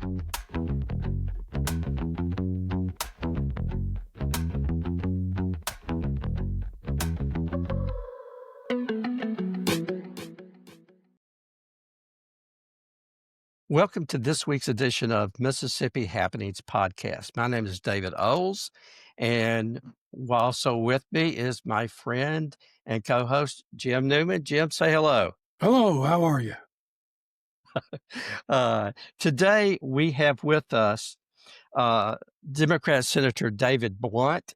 Welcome to this week's edition of Mississippi Happenings Podcast. My name is David Oles, and also with me is my friend and co-host, Jim Newman. Jim, say hello. Hello, how are you? Today we have with us Democrat Senator David Blount.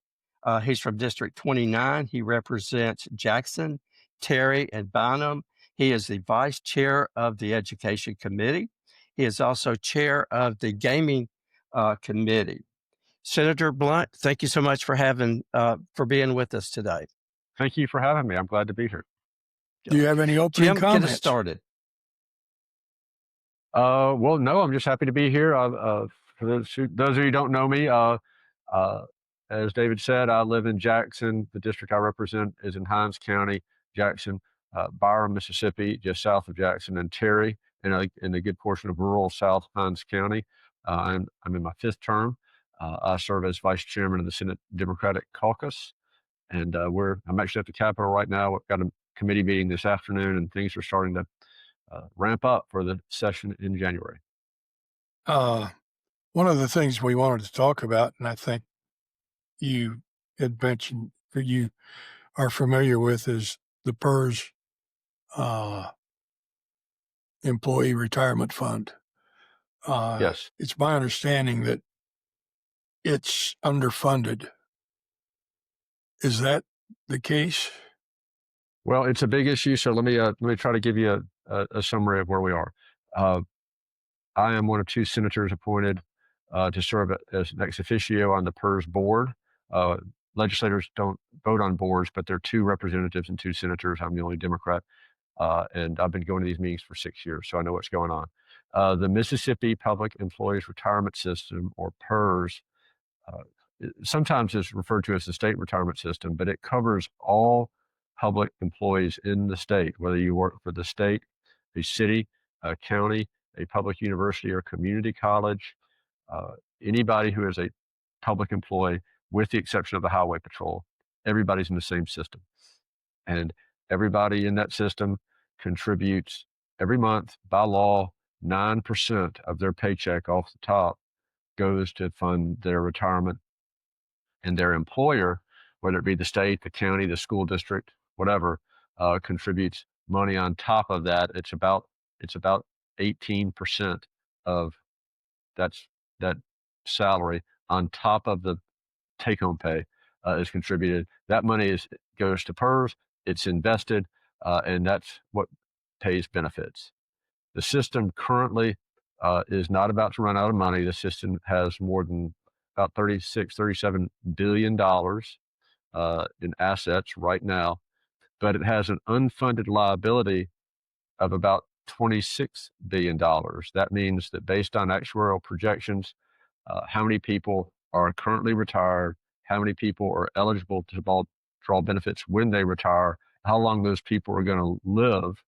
He's from District 29. He represents Jackson, Terry, and Bynum. He is the vice chair of the Education Committee. He is also chair of the Gaming Committee. Senator Blount, thank you so much for being with us today. Thank you for having me. I'm glad to be here. Do you have any opening Jim, comments? Get us started. Well, no, I'm just happy to be here. For those of you who don't know me, as David said, I live in Jackson. The district I represent is in Hinds County, Jackson, Byram, Mississippi, just south of Jackson, and Terry, in a good portion of rural South Hinds County. I'm in my fifth term. I serve as vice chairman of the Senate Democratic Caucus, and I'm actually at the Capitol right now. We've got a committee meeting this afternoon, and things are starting to ramp up for the session in January. One of the things we wanted to talk about, and I think you had mentioned that you are familiar with, is the PERS Employee Retirement Fund. Yes. It's my understanding that it's underfunded. Is that the case? Well, it's a big issue, so let me try to give you a summary of where we are. I am one of two senators appointed to serve as an ex officio on the PERS board. Legislators don't vote on boards, but there are two representatives and two senators. I'm the only Democrat, and I've been going to these meetings for 6 years, so I know what's going on. The Mississippi Public Employees Retirement System, or PERS, sometimes is referred to as the state retirement system, but it covers all public employees in the state, whether you work for the state, a city, a county, a public university or community college, anybody who is a public employee, with the exception of the Highway Patrol, everybody's in the same system. And everybody in that system contributes every month by law. 9% of their paycheck off the top goes to fund their retirement, and their employer, whether it be the state, the county, the school district, whatever, contributes money on top of that. It's about 18% of that salary on top of the take-home pay is contributed. That money goes to PERS. It's invested, and that's what pays benefits. The system currently is not about to run out of money. The system has more than about $37 billion in assets right now, but it has an unfunded liability of about $26 billion. That means that based on actuarial projections, how many people are currently retired, how many people are eligible to draw benefits when they retire, how long those people are going to live,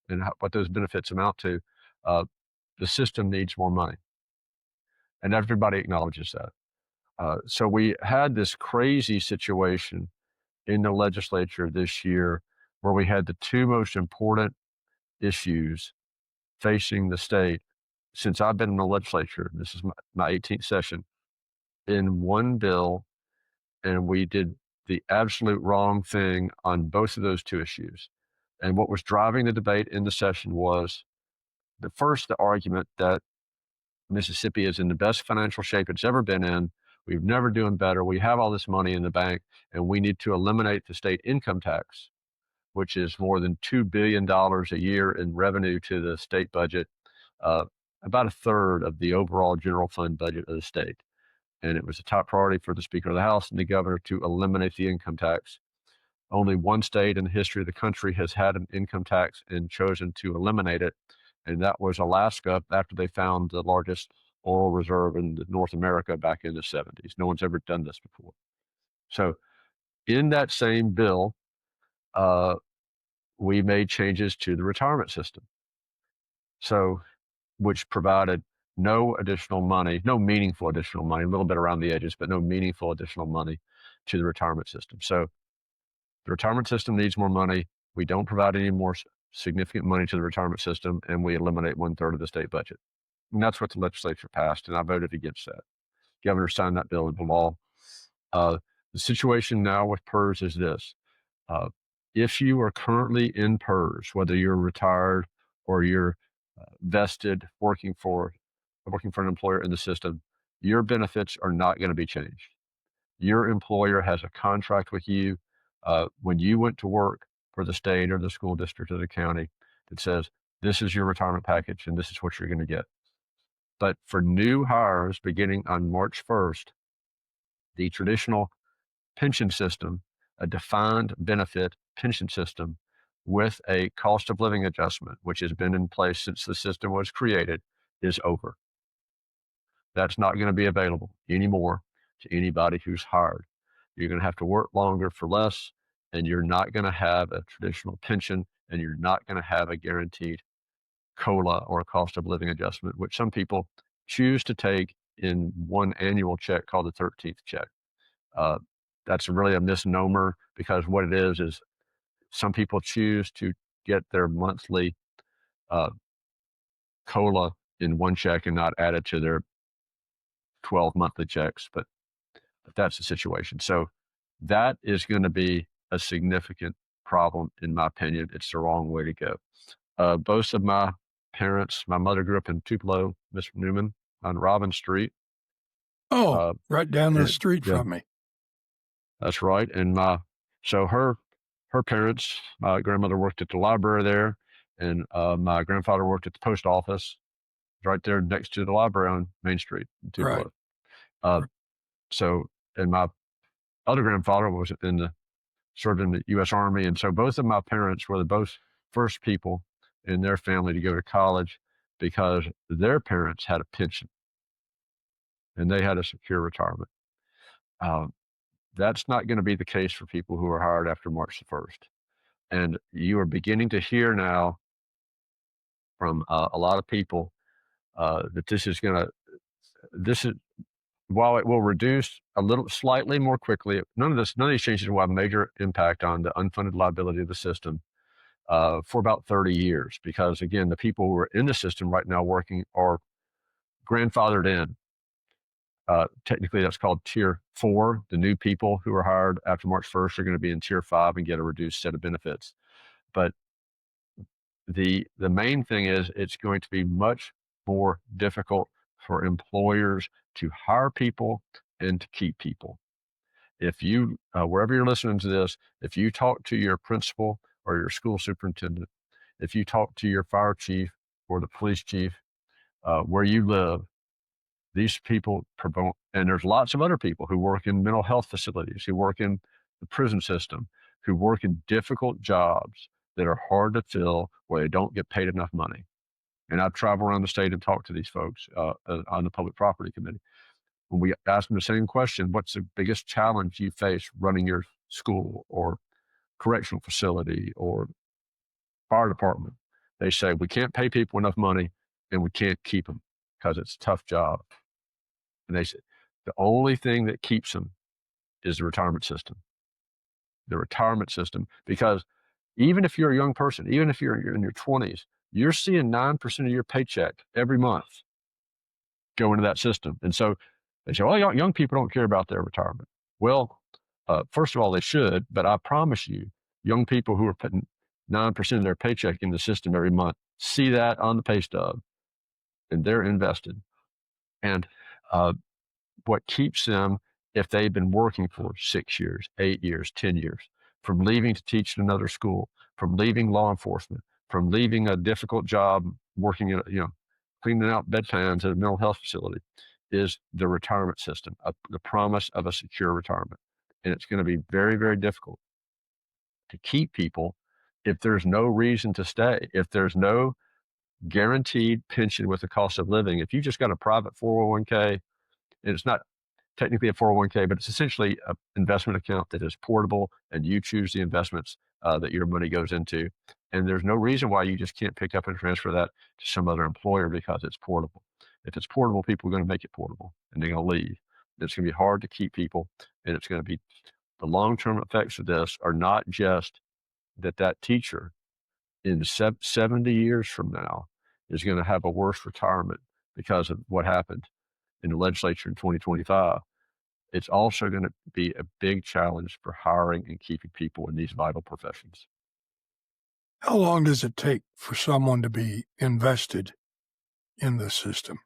and what those benefits amount to, the system needs more money. And everybody acknowledges that. So we had this crazy situation in the legislature this year where we had the two most important issues facing the state since I've been in the legislature. This is my 18th session, in one bill, and we did the absolute wrong thing on both of those two issues. And what was driving the debate in the session was the argument that Mississippi is in the best financial shape it's ever been in. We've never doing better. We have all this money in the bank, and we need to eliminate the state income tax, which is more than $2 billion a year in revenue to the state budget, about a third of the overall general fund budget of the state. And it was a top priority for the Speaker of the House and the governor to eliminate the income tax. Only one state in the history of the country has had an income tax and chosen to eliminate it, and that was Alaska, after they found the largest oil reserve in North America back in the 70s. No one's ever done this before. So in that same bill, we made changes to the retirement system, which provided no additional money, no meaningful additional money, a little bit around the edges, but no meaningful additional money to the retirement system. So the retirement system needs more money. We don't provide any more significant money to the retirement system, and we eliminate 1/3 of the state budget. And that's what the legislature passed, and I voted against that. Governor signed that bill into law. The situation now with PERS is this. If you are currently in PERS, whether you're retired or you're vested working for an employer in the system, your benefits are not going to be changed. Your employer has a contract with you when you went to work for the state or the school district or the county that says, this is your retirement package and this is what you're going to get. But for new hires beginning on March 1st, the traditional pension system, a defined benefit pension system with a cost of living adjustment, which has been in place since the system was created, is over. That's not going to be available anymore to anybody who's hired. You're going to have to work longer for less, and you're not going to have a traditional pension, and you're not going to have a guaranteed COLA or a cost of living adjustment, which some people choose to take in one annual check called the 13th check. That's really a misnomer, because what it is some people choose to get their monthly COLA in one check and not add it to their 12 monthly checks, but that's the situation. So that is going to be a significant problem, in my opinion. It's the wrong way to go. Both of my parents, my mother grew up in Tupelo, Mr. Newman, on Robin Street. Oh, right down the street from me. That's right. And so her parents, my grandmother worked at the library there, and my grandfather worked at the post office right there next to the library on Main Street in Tupelo. Right. So, and my other grandfather served in the U.S. Army. And so both of my parents were the both first people in their family to go to college because their parents had a pension and they had a secure retirement. That's not going to be the case for people who are hired after March the 1st. And you are beginning to hear now from a lot of people that while it will reduce a little slightly more quickly, none of these changes will have a major impact on the unfunded liability of the system for about 30 years. Because again, the people who are in the system right now working are grandfathered in. Technically, that's called Tier 4. The new people who are hired after March 1st are going to be in Tier 5 and get a reduced set of benefits. But the main thing is it's going to be much more difficult for employers to hire people and to keep people. If you, wherever you're listening to this, if you talk to your principal or your school superintendent, if you talk to your fire chief or the police chief where you live, these people, and there's lots of other people who work in mental health facilities, who work in the prison system, who work in difficult jobs that are hard to fill where they don't get paid enough money. And I've traveled around the state and talked to these folks on the Public Property Committee. When we ask them the same question, what's the biggest challenge you face running your school or correctional facility or fire department? They say, we can't pay people enough money and we can't keep them because it's a tough job. And they said, the only thing that keeps them is the retirement system. The retirement system, because even if you're a young person, even if you're in your 20s, you're seeing 9% of your paycheck every month go into that system. And so they say, well, young people don't care about their retirement. Well, first of all, they should, but I promise you, young people who are putting 9% of their paycheck in the system every month see that on the pay stub, and they're invested. And what keeps them, if they've been working for 6 years, 8 years, 10 years, from leaving to teach in another school, from leaving law enforcement, from leaving a difficult job working in, cleaning out bedpans at a mental health facility, is the retirement system, the promise of a secure retirement. And it's going to be very, very difficult to keep people if there's no reason to stay, if there's no guaranteed pension with the cost of living. If you just got a private 401k, and it's not technically a 401k, but it's essentially an investment account that is portable, and you choose the investments that your money goes into. And there's no reason why you just can't pick up and transfer that to some other employer because it's portable. If it's portable, people are going to make it portable, and they're going to leave. It's going to be hard to keep people, and it's going to be the long-term effects of this are not just that teacher in 70 years from now is going to have a worse retirement because of what happened in the legislature in 2025. It's also going to be a big challenge for hiring and keeping people in these vital professions. How long does it take for someone to be invested in the system?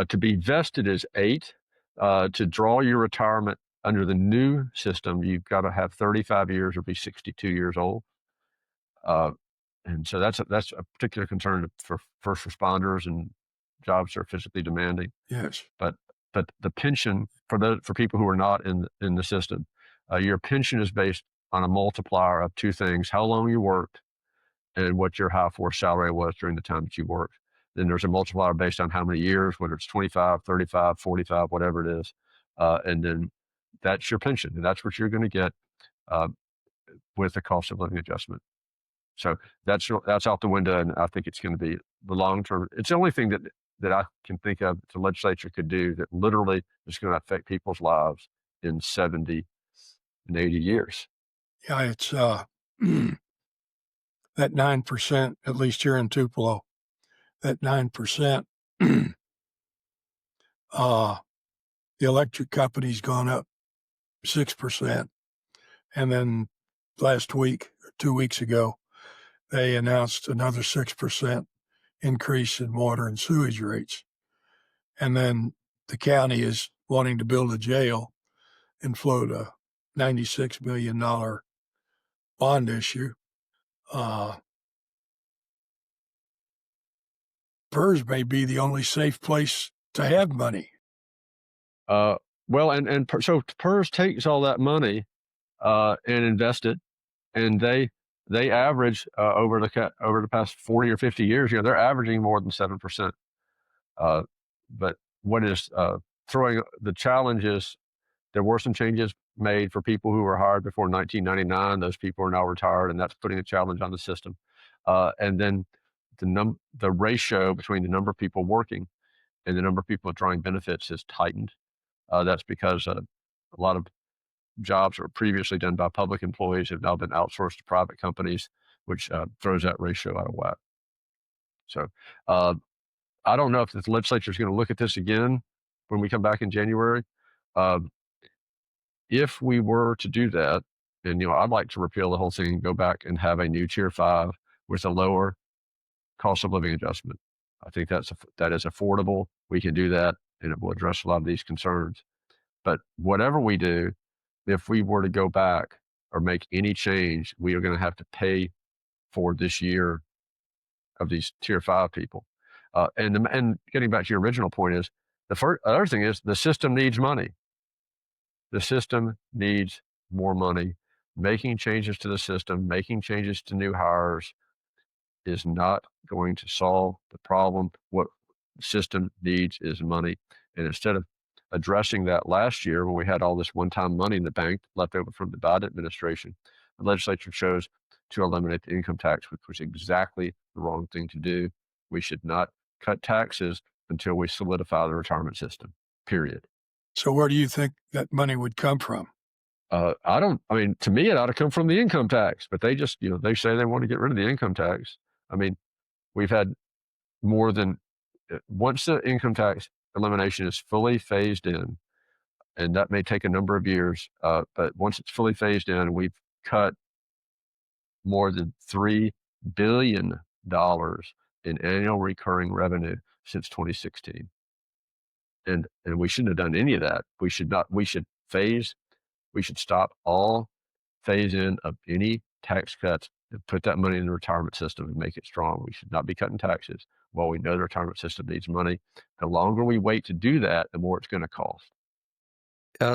To be vested is 8. To draw your retirement under the new system, you've got to have 35 years or be 62 years old. And so that's a particular concern for first responders and jobs that are physically demanding. Yes. But the pension for people who are not in the system, your pension is based on a multiplier of 2 things: how long you worked and what your high force salary was during the time that you worked. Then there's a multiplier based on how many years, whether it's 25, 35, 45, whatever it is. And then that's your pension. And that's what you're going to get with the cost of living adjustment. So that's out the window. And I think it's going to be the long term. It's the only thing that I can think of the legislature could do that literally is going to affect people's lives in 70 and 80 years. Yeah, it's that 9%, at least here in Tupelo, that 9%, the electric company's gone up 6%. And then last week, or 2 weeks ago, they announced another 6% increase in water and sewage rates. And then the county is wanting to build a jail and float a $96 million bond issue. PERS may be the only safe place to have money. Well, so PERS takes all that money and invest it, and they average over the past 40 or 50 years, they're averaging more than 7%. But what is throwing the challenge is there were some changes made for people who were hired before 1999. Those people are now retired, and that's putting a challenge on the system. And then the ratio between the number of people working and the number of people drawing benefits is tightened. That's because a lot of jobs that were previously done by public employees have now been outsourced to private companies, which throws that ratio out of whack. So I don't know if the legislature is going to look at this again when we come back in January. If we were to do that, and I'd like to repeal the whole thing and go back and have a new Tier 5 with a lower cost of living adjustment. I think that is affordable. We can do that, and it will address a lot of these concerns. But whatever we do, if we were to go back or make any change, we are going to have to pay for this year of these Tier 5 people. And getting back to your original point is, the other thing is the system needs money. The system needs more money. Making changes to the system, making changes to new hires is not going to solve the problem. What the system needs is money. And instead of addressing that last year when we had all this one-time money in the bank left over from the Biden administration, the legislature chose to eliminate the income tax, which was exactly the wrong thing to do. We should not cut taxes until we solidify the retirement system, period. So where do you think that money would come from? To me, it ought to come from the income tax, but they just, they say they want to get rid of the income tax. We've had more than, once the income tax elimination is fully phased in, and that may take a number of years, but once it's fully phased in, we've cut more than $3 billion in annual recurring revenue since 2016. And we shouldn't have done any of that. We should stop all phase in of any tax cuts and put that money in the retirement system and make it strong. We should not be cutting taxes while we know the retirement system needs money. The longer we wait to do that, the more it's going to cost.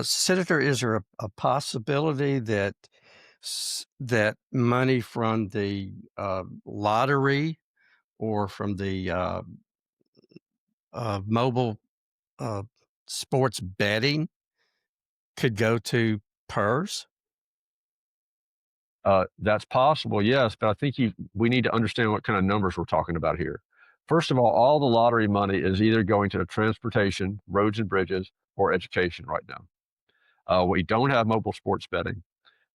Senator, is there a possibility that money from the lottery or from the mobile sports betting could go to PERS? That's possible, yes, but I think we need to understand what kind of numbers we're talking about here. First of all the lottery money is either going to transportation, roads and bridges, or education right now. We don't have mobile sports betting.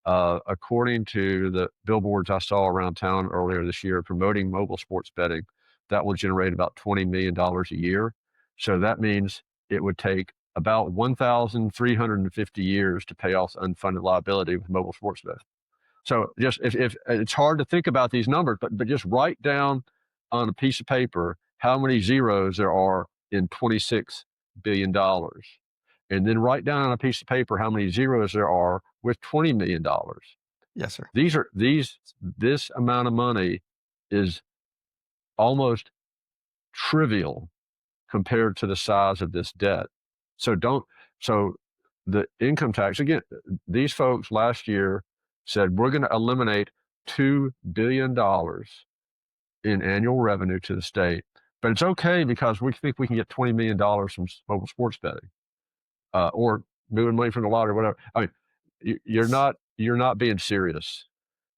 According to the billboards I saw around town earlier this year promoting mobile sports betting, that will generate about $20 million a year. So that means it would take about 1,350 years to pay off unfunded liability with mobile sports betting. So just if it's hard to think about these numbers, but just write down on a piece of paper how many zeros there are in $26 billion. And then write down on a piece of paper how many zeros there are with $20 million. Yes, sir. This amount of money is almost trivial compared to the size of this debt. So the income tax, again, these folks last year said, we're going to eliminate $2 billion in annual revenue to the state, but it's okay because we think we can get $20 million from mobile sports betting, or moving money from the lottery, whatever. I mean, you're not being serious.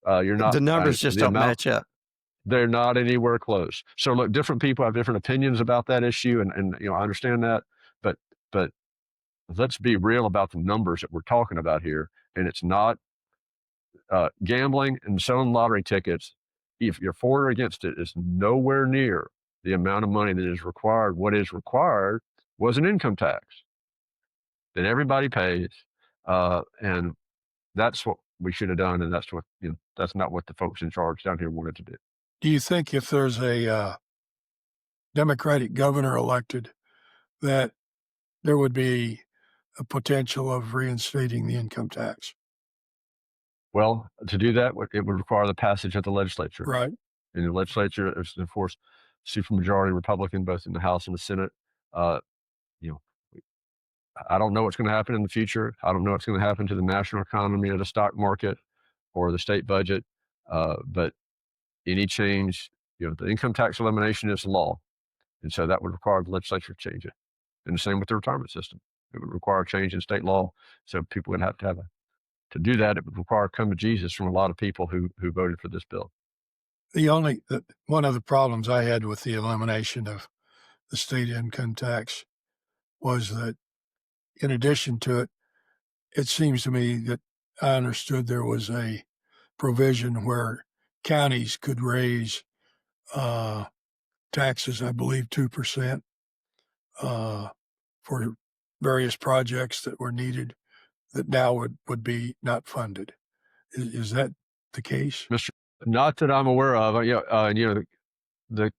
You're not. The numbers just don't match up. They're not anywhere close. So look, different people have different opinions about that issue, and I understand that, but let's be real about the numbers that we're talking about here. And it's not gambling and selling lottery tickets. If you're for or against it, is nowhere near the amount of money that is required. What is required was an income tax that everybody pays, and that's what we should have done. And that's not what the folks in charge down here wanted to do. Do you think if there's a Democratic governor elected that there would be a potential of reinstating the income tax? Well, to do that, it would require the passage of the legislature. Right. And the legislature is, of course, supermajority Republican, both in the House and the Senate. I don't know what's going to happen in the future. I don't know what's going to happen to the national economy or the stock market or the state budget. But any change, the income tax elimination is law. And so that would require the legislature to change it. And the same with the retirement system. It would require a change in state law. So people would have to do that. It would require come to Jesus from a lot of people who voted for this bill. One of the problems I had with the elimination of the state income tax was that in addition to it, it seems to me that I understood there was a provision where counties could raise taxes, I believe 2%, for various projects that were needed that now would be not funded. Is that the case? Not that I'm aware of. The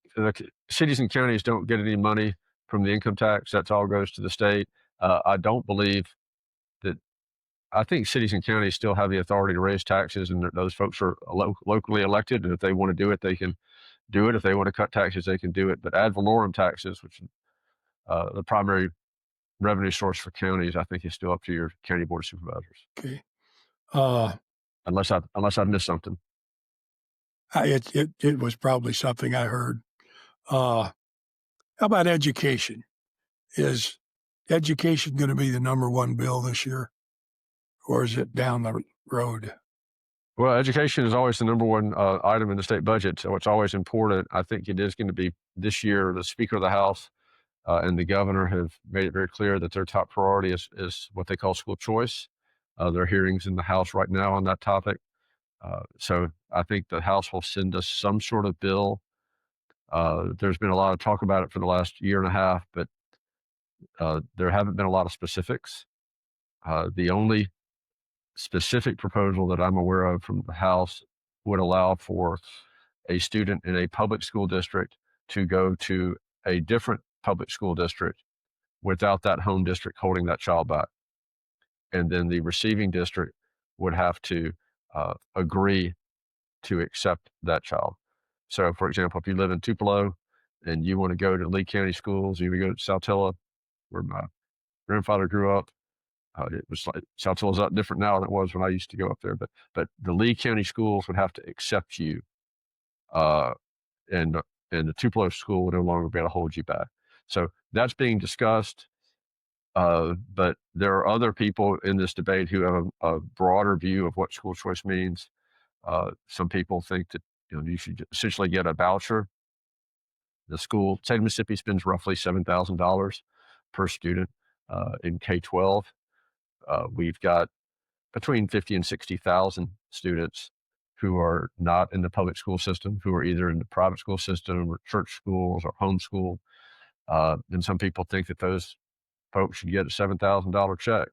cities and counties don't get any money from the income tax. That all goes to the state. I don't believe that. I think cities and counties still have the authority to raise taxes, and those folks are locally elected. And if they want to do it, they can do it. If they want to cut taxes, they can do it. But ad valorem taxes, which the primary revenue source for counties, I think is still up to your county board of supervisors. Okay. Unless I've missed something. It was probably something I heard. How about education? Is education going to be the number one bill this year, or is it down the road? Well, education is always the number one item in the state budget, so it's always important. I think it is going to be this year. The Speaker of the House and the governor have made it very clear that their top priority is what they call school choice. There are hearings in the House right now on that topic. So I think the House will send us some sort of bill. There's been a lot of talk about it for the last year and a half, but there haven't been a lot of specifics. The only specific proposal that I'm aware of from the House would allow for a student in a public school district to go to a different public school district without that home district holding that child back. And then the receiving district would have to agree to accept that child. So, for example, if you live in Tupelo and you want to go to Lee County schools, you would go to Saltella, where my grandfather grew up. It was like Saltella's a lot different now than it was when I used to go up there. But the Lee County schools would have to accept you, and the Tupelo school would no longer be able to hold you back. So that's being discussed. But there are other people in this debate who have a broader view of what school choice means. Some people think that you should essentially get a voucher The state of Mississippi spends roughly $7,000 per student in K-12. We've got between 50 and 60,000 students who are not in the public school system, who are either in the private school system or church schools or homeschool. And some people think that those folks should get a $7,000 check.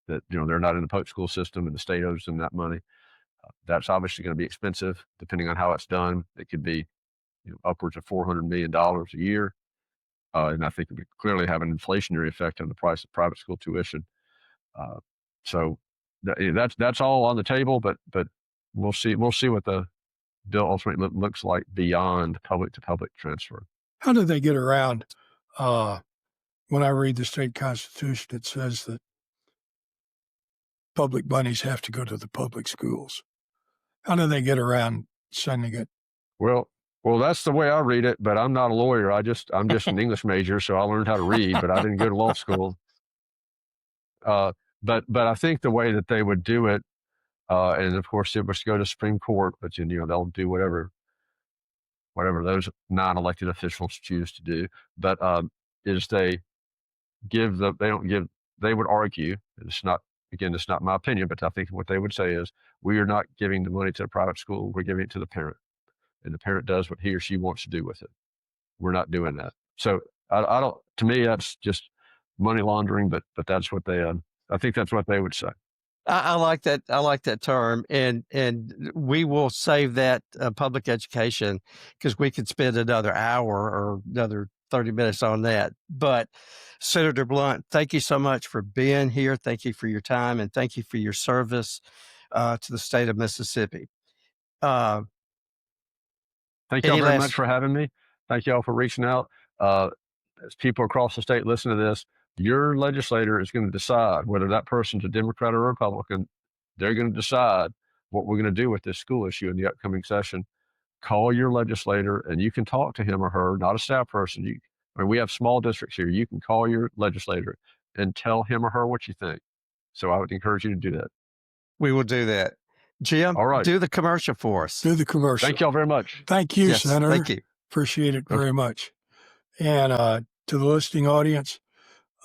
That they're not in the public school system and the state owes them that money. That's obviously going to be expensive, depending on how it's done. It could be upwards of $400 million a year, and I think it would clearly have an inflationary effect on the price of private school tuition. So that's all on the table, but we'll see what the bill ultimately looks like beyond public to public transfer. How do they get around? When I read the state constitution, it says that public monies have to go to the public schools. How do they get around sending it? Well, that's the way I read it, but I'm not a lawyer. I'm just an English major, so I learned how to read, but I didn't go to law school. But I think the way that they would do it, and of course it must go to Supreme Court, but they'll do whatever those non-elected officials choose to do. But is they would argue, it's not my opinion, but I think what they would say is, we are not giving the money to a private school, we're giving it to the parent. And the parent does what he or she wants to do with it. We're not doing that. So I don't, to me, that's just money laundering, but that's what I think that's what they would say. I like that. I like that term, and we will save that public education, because we could spend another hour or another 30 minutes on that. But Senator Blount, thank you so much for being here. Thank you for your time, and thank you for your service to the state of Mississippi. Thank y'all very much for having me. Thank y'all for reaching out. As people across the state listen to this, your legislator is going to decide whether that person's a Democrat or a Republican. They're going to decide what we're going to do with this school issue in the upcoming session. Call your legislator, and you can talk to him or her, not a staff person. We have small districts here. You can call your legislator and tell him or her what you think. So I would encourage you to do that. We will do that. Jim, all right, do the commercial for us. Do the commercial. Thank y'all very much. Thank you, yes, Senator. Thank you. Appreciate it very much. And to the listening audience,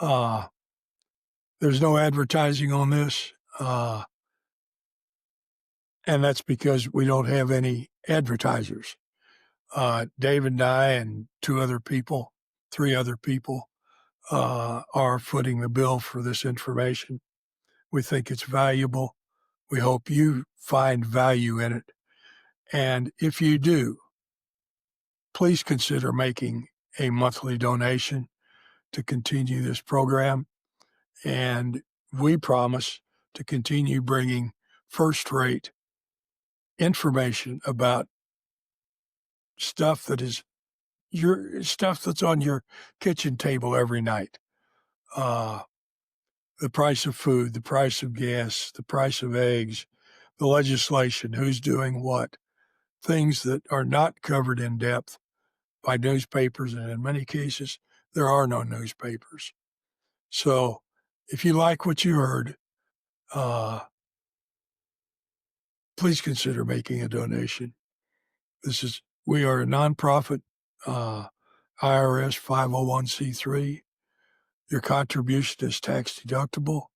there's no advertising on this. And that's because we don't have any advertisers. David and I and three other people, are footing the bill for this information. We think it's valuable. We hope you find value in it. And if you do, please consider making a monthly donation to continue this program. And we promise to continue bringing first-rate information about stuff that's on your kitchen table every night. The price of food, the price of gas, the price of eggs, the legislation, who's doing what, things that are not covered in depth by newspapers, and in many cases, there are no newspapers. So if you like what you heard, please consider making a donation. We are a nonprofit, IRS 501c3. Your contribution is tax deductible,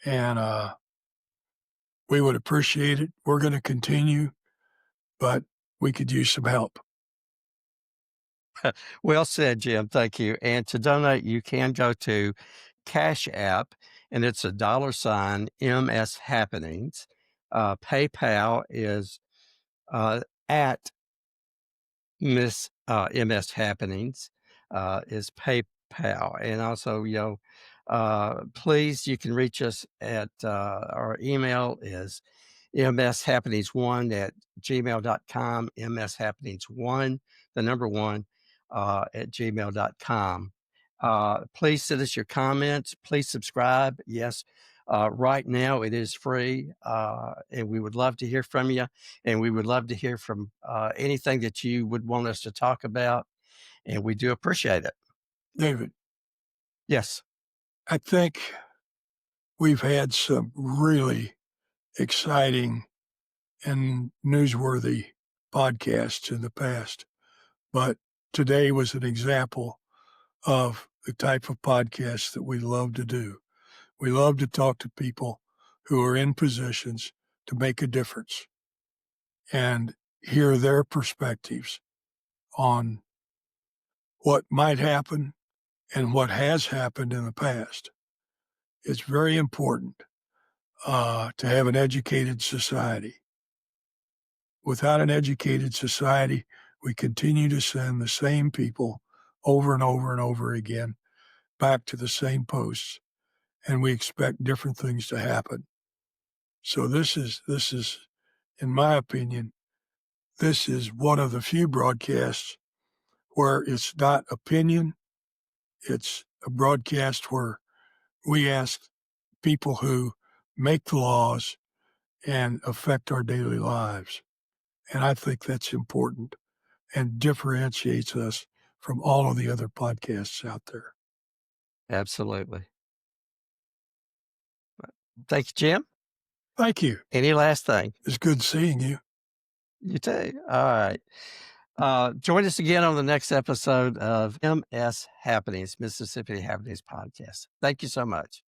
and we would appreciate it. We're going to continue, but we could use some help. Well said, Jim. Thank you. And to donate, you can go to Cash App, and it's $, MS Happenings. PayPal is at MS Happenings is PayPal. And also, please, you can reach us at our email is mshappenings1@gmail.com, mshappenings1, the number 1, at gmail.com. Please send us your comments. Please subscribe. Yes, right now it is free, and we would love to hear from you, and we would love to hear from anything that you would want us to talk about, and we do appreciate it. David. Yes. I think we've had some really exciting and newsworthy podcasts in the past. But today was an example of the type of podcast that we love to do. We love to talk to people who are in positions to make a difference and hear their perspectives on what might happen and what has happened in the past. It's very important to have an educated society. Without an educated society, we continue to send the same people over and over and over again back to the same posts, and we expect different things to happen. So this is, in my opinion, this is one of the few broadcasts where it's not opinion. It's a broadcast where we ask people who make the laws and affect our daily lives. And I think that's important and differentiates us from all of the other podcasts out there. Absolutely. Thank you, Jim. Thank you. Any last thing? It's good seeing you. You too. All right. Join us again on the next episode of MS Happenings, Mississippi Happenings Podcast. Thank you so much.